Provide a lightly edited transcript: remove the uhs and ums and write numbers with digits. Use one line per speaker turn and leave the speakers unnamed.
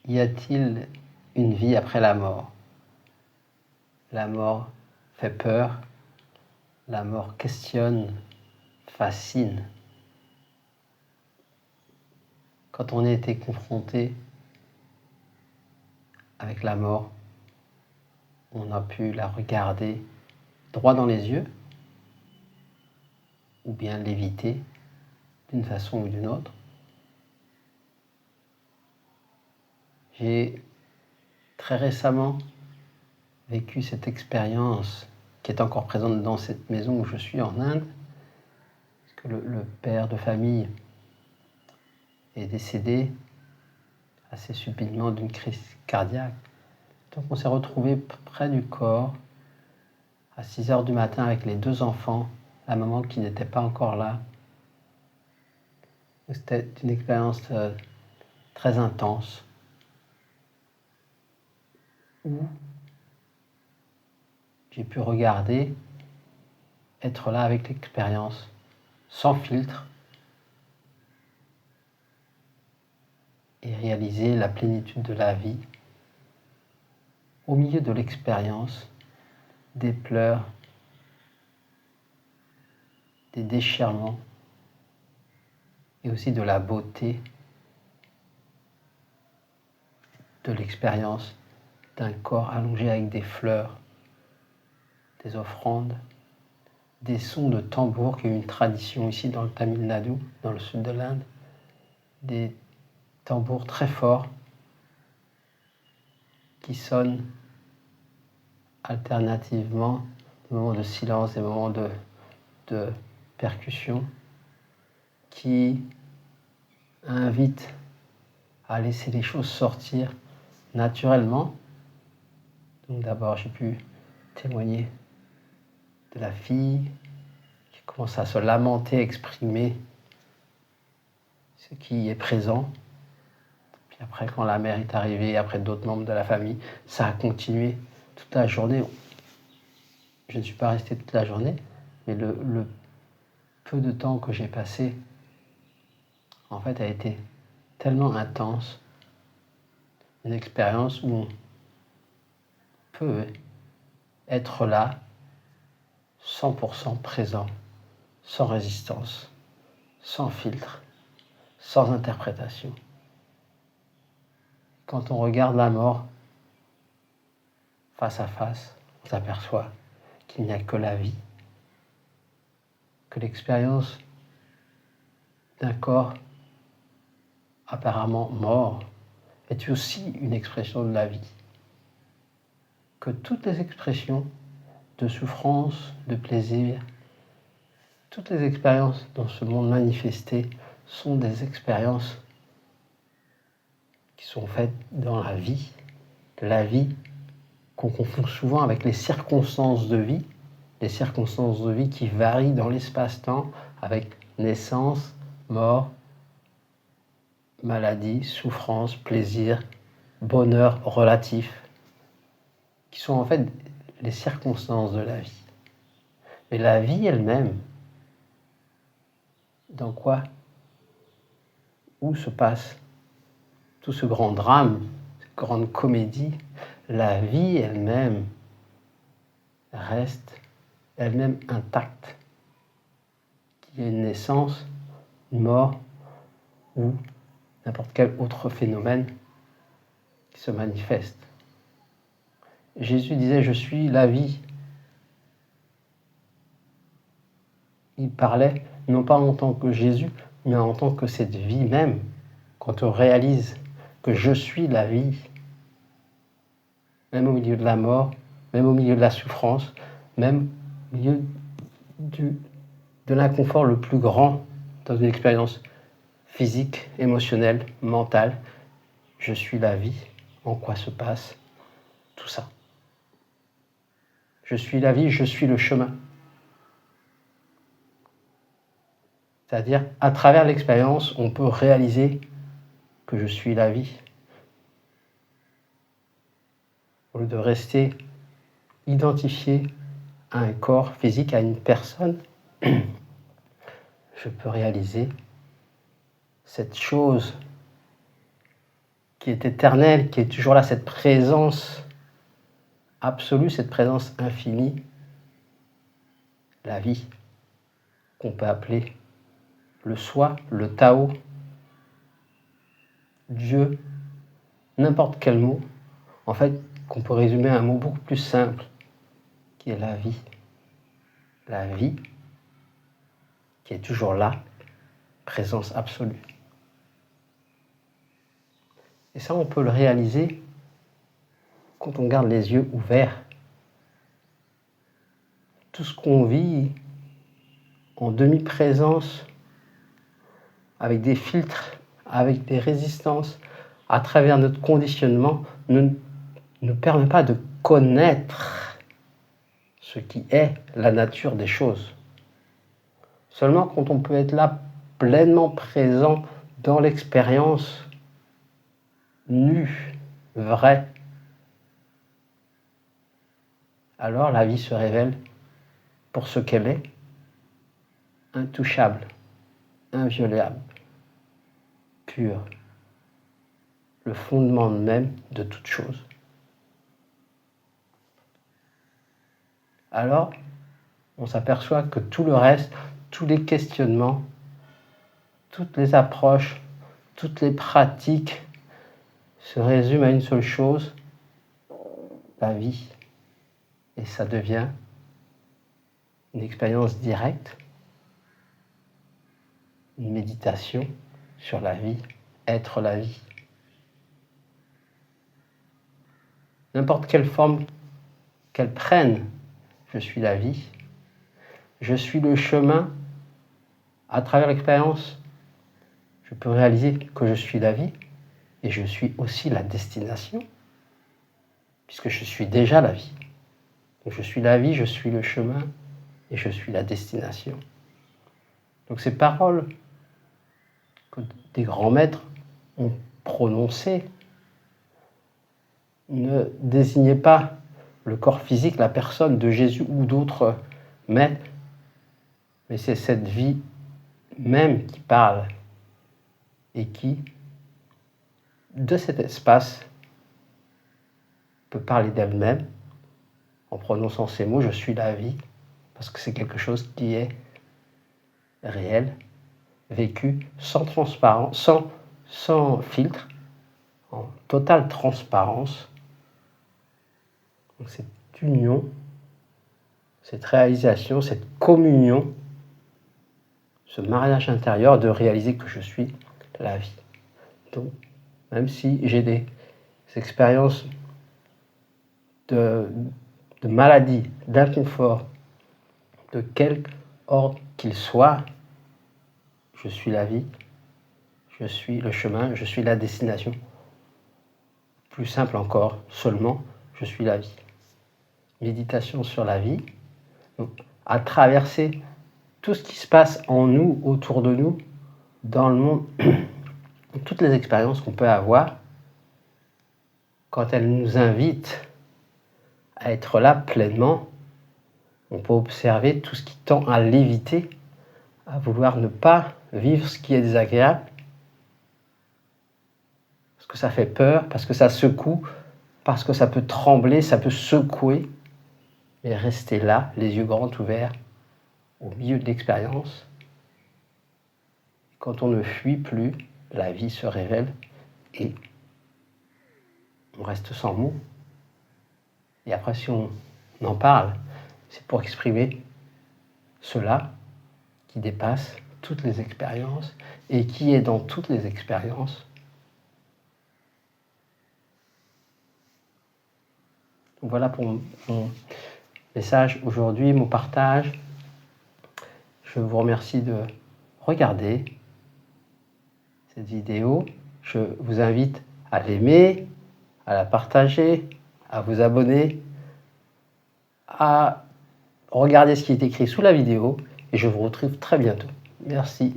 Y a-t-il une vie après la mort? La mort fait peur, la mort questionne, fascine. Quand on a été confronté avec la mort, on a pu la regarder droit dans les yeux ou bien l'éviter d'une façon ou d'une autre. J'ai très récemment vécu cette expérience qui est encore présente dans cette maison où je suis en Inde, parce que le père de famille est décédé assez subitement d'une crise cardiaque. Donc on s'est retrouvé près du corps à 6 heures du matin avec les 2 enfants, la maman qui n'était pas encore là. C'était une expérience très intense où j'ai pu regarder, être là avec l'expérience, sans filtre, et réaliser la plénitude de la vie au milieu de l'expérience, des pleurs, des déchirements et aussi de la beauté de l'expérience d'un corps allongé avec des fleurs, des offrandes, des sons de tambour qui est une tradition ici dans le Tamil Nadu, dans le sud de l'Inde, des tambours très forts qui sonnent alternativement, des moments de silence, des moments de percussion, qui invitent à laisser les choses sortir naturellement. Donc d'abord j'ai pu témoigner de la fille qui commence à se lamenter, exprimer ce qui est présent. Puis après, quand la mère est arrivée, après d'autres membres de la famille, ça a continué toute la journée. Je ne suis pas resté toute la journée, mais le peu de temps que j'ai passé, en fait, a été tellement intense, une expérience où on peut être là, 100% présent, sans résistance, sans filtre, sans interprétation. Quand on regarde la mort face à face, on s'aperçoit qu'il n'y a que la vie, que l'expérience d'un corps apparemment mort est aussi une expression de la vie, que toutes les expressions de souffrance, de plaisir, toutes les expériences dans ce monde manifesté sont des expériences qui sont faites dans la vie qu'on confond souvent avec les circonstances de vie qui varient dans l'espace-temps avec naissance, mort, maladie, souffrance, plaisir, bonheur relatif, qui sont en fait les circonstances de la vie. Mais la vie elle-même, dans quoi, où se passe tout ce grand drame, cette grande comédie, la vie elle-même reste elle-même intacte. Qu'il y ait une naissance, une mort ou n'importe quel autre phénomène qui se manifeste. Jésus disait « Je suis la vie ». Il parlait non pas en tant que Jésus, mais en tant que cette vie même. Quand on réalise que je suis la vie, même au milieu de la mort, même au milieu de la souffrance, même au milieu de l'inconfort le plus grand dans une expérience physique, émotionnelle, mentale, je suis la vie, en quoi se passe tout ça. Je suis la vie, je suis le chemin. C'est-à-dire, à travers l'expérience, on peut réaliser que je suis la vie. Au lieu de rester identifié à un corps physique, à une personne, je peux réaliser cette chose qui est éternelle, qui est toujours là, cette présence absolue, cette présence infinie, la vie, qu'on peut appeler le soi, le Tao, Dieu, n'importe quel mot, en fait, qu'on peut résumer à un mot beaucoup plus simple, qui est la vie. La vie qui est toujours là, présence absolue. Et ça, on peut le réaliser quand on garde les yeux ouverts. Tout ce qu'on vit en demi-présence, avec des filtres, avec des résistances, à travers notre conditionnement, ne nous permet pas de connaître ce qui est la nature des choses. Seulement quand on peut être là, pleinement présent dans l'expérience nue, vraie, alors la vie se révèle pour ce qu'elle est, intouchable, inviolable, pure, le fondement même de toute chose. Alors, on s'aperçoit que tout le reste, tous les questionnements, toutes les approches, toutes les pratiques se résument à une seule chose, la vie. Et ça devient une expérience directe, une méditation sur la vie, être la vie. N'importe quelle forme qu'elle prenne, je suis la vie, je suis le chemin. À travers l'expérience, je peux réaliser que je suis la vie et je suis aussi la destination, puisque je suis déjà la vie. Donc je suis la vie, je suis le chemin et je suis la destination. Donc ces paroles que des grands maîtres ont prononcées ne désignaient pas le corps physique, la personne de Jésus ou d'autres maîtres, mais c'est cette vie même qui parle et qui, de cet espace, peut parler d'elle-même en prononçant ces mots, je suis la vie, parce que c'est quelque chose qui est réel, vécu, sans transparence, sans filtre, en totale transparence. Donc cette union, cette réalisation, cette communion, ce mariage intérieur de réaliser que je suis la vie. Donc, même si j'ai des expériences de maladie, d'inconfort, de quelque ordre qu'il soit, je suis la vie, je suis le chemin, je suis la destination. Plus simple encore, seulement, je suis la vie. Méditation sur la vie, donc, à traverser tout ce qui se passe en nous, autour de nous, dans le monde, toutes les expériences qu'on peut avoir, quand elles nous invitent à être là pleinement, on peut observer tout ce qui tend à l'éviter, à vouloir ne pas vivre ce qui est désagréable, parce que ça fait peur, parce que ça secoue, parce que ça peut trembler, ça peut secouer, mais rester là, les yeux grands ouverts, au milieu de l'expérience. Quand on ne fuit plus, la vie se révèle et on reste sans mots. Et après, si on en parle, c'est pour exprimer cela qui dépasse toutes les expériences et qui est dans toutes les expériences. Donc voilà pour mon message aujourd'hui, mon partage. Je vous remercie de regarder cette vidéo. Je vous invite à l'aimer, à la partager, à vous abonner, à regarder ce qui est écrit sous la vidéo et je vous retrouve très bientôt. Merci.